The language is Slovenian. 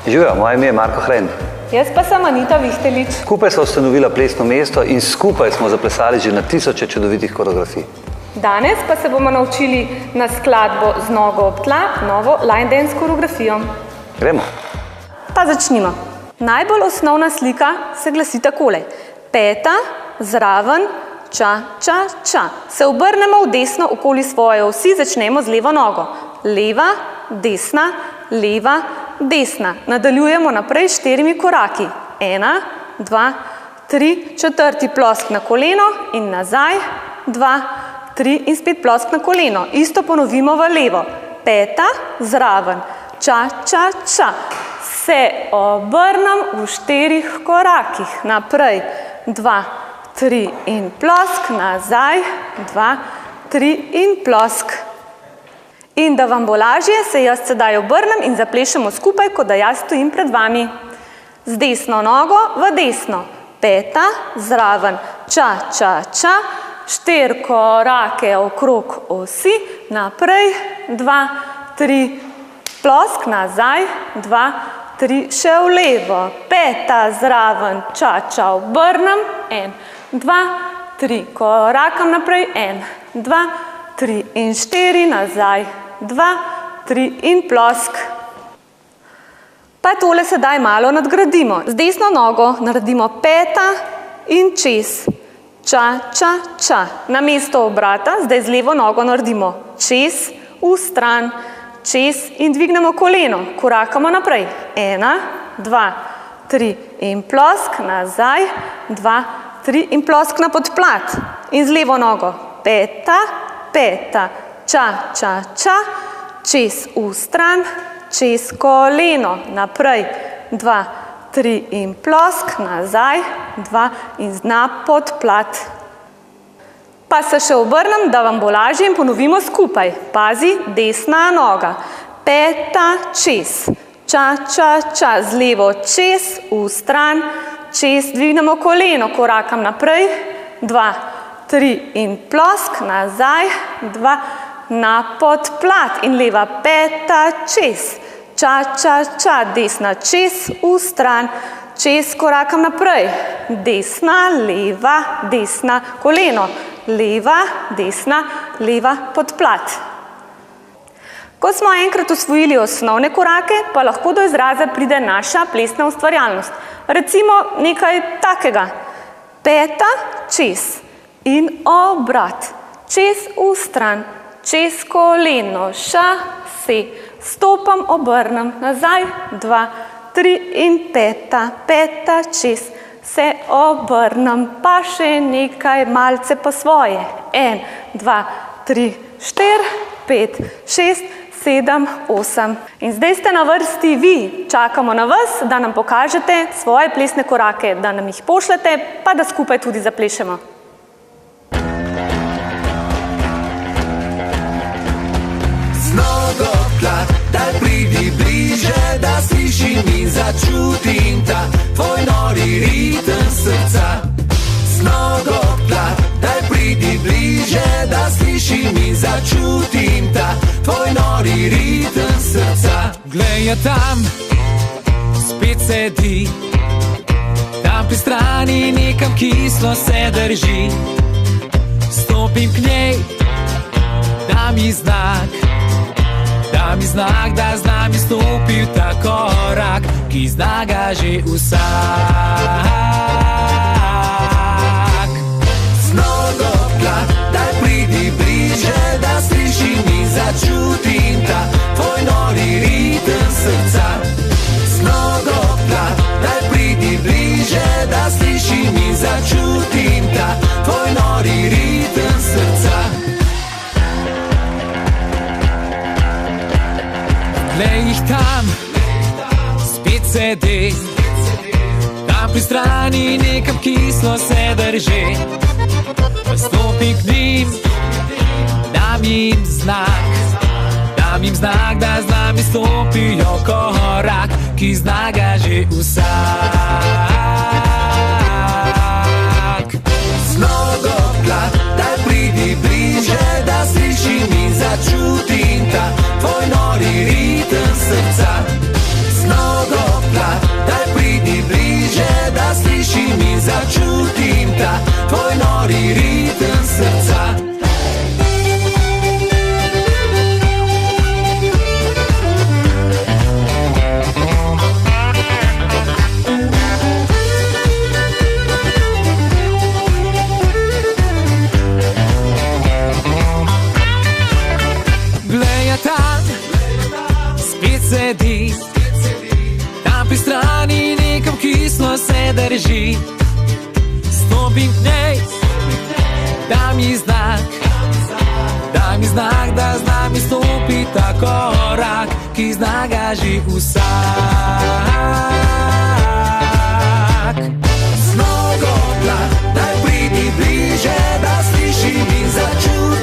Živjo, moje ime je Marko Hren. Jaz pa sem Anita Vihtelič. Skupaj sva ustanovila plesno mesto in skupaj smo zaplesali že na tisoče čudovitih koreografij. Danes pa se bomo naučili na skladbo Z nogo ob tla, novo line dance koreografijo. Gremo. Pa začnimo. Najbolj osnovna slika se glasi takole. Peta, zraven, ča, ča, ča. Se obrnemo v desno okoli svoje osi, začnemo z levo nogo. Leva, desna, leva, desna. Nadaljujemo naprej 4 koraki. 1, 2, 3, četrti plosk na koleno in nazaj, 2, 3 in spet plosk na koleno. Isto ponovimo v levo. Peta, zraven, ča, ča, ča. Se obrnem v 4 korakih. Naprej, 2, 3 in plosk, nazaj, 2, 3 in plosk. In da vam bo lažje, se jaz sedaj obrnem in zaplešemo skupaj, kot da jaz stojim pred vami. Z desno nogo v desno. Peta, zraven, ča, ča, ča. 4 korake okrog osi. Naprej, 2, 3, plosk, nazaj, 2, 3, še v levo. Peta, zraven, ča, ča, obrnem. 1, 2, 3, korakam naprej. 1, 2, 3 in 4, nazaj. 2, 3 in plosk. Pa tole sedaj malo nadgradimo. Z desno nogo naredimo peta in čez. Ča, ča, ča. Na mesto obrata, zdaj z levo nogo naredimo čez, v stran, čez in dvignemo koleno. Korakamo naprej. 1, 2, 3 in plosk, nazaj, 2, 3 in plosk na podplat. In z levo nogo. Peta, peta. Ča, ča, ča, čez v stran, čez koleno, naprej, 2, 3 in plosk, nazaj, 2 in na podplat. Pa se še obrnem, da vam bo lažje in ponovimo skupaj. Pazi, desna noga, peta, čez, ča, ča, ča, z levo čez, v stran, čez, dvignemo koleno, korakam naprej, 2, 3 in plosk, nazaj, 2, na podplat in leva peta čez, ča, ča, ča, desna čez, v stran, čez, korakam naprej, desna, leva, desna, koleno, leva, desna, leva, podplat. Ko smo enkrat osvojili osnovne korake, pa lahko do izraza pride naša plesna ustvarjalnost. Recimo nekaj takega. Peta, čez in obrat, čez, v stran, čez koleno, ša, se, stopam, obrnem, nazaj, 2, 3 in peta, peta, čez, se obrnem, pa še nekaj malce po svoje. 1, 2, 3, 4, 5, 6, 7, 8. In zdaj ste na vrsti vi. Čakamo na vas, da nam pokažete svoje plesne korake, da nam jih pošljete, pa da skupaj tudi zaplešemo. Daj pridi bliže, da slišim in začutim ta tvoj nori ritem srca. Z nogo ob tla, daj pridi bliže, da slišim in začutim ta tvoj nori ritem srca. Glej, je tam, spet sedi, tam pri strani nekam kislo se drži. Stopim k njej, da mi znak, da z nami stopi v ta korak, ki zna ga že vsak. Z nogo ob tla, daj pridi bliže, da slišim in začutim ta tvoj nori ritem srca. Z nogo ob tla, daj pridi bliže, da slišim in začutim ta tvoj nori ritem srca. Glej, jih tam, spet sedi, tam pri strani nekam kislo se drži. Stopi k njim, dam jim znak, da z nami stopijo korak, ki zna ga že vsak. Z nogo ob tla, daj pridi bliže, da slišim in začutim ta tvoj nori ritem srca. Z nogo ob sedi, tam pri strani nekam kislo se drži. Stopim k njej, daj mi znak, da z nami stopi ta korak, ki zna ga že vsak. Snogopla, daj pridi bliže, da slišim in začutim.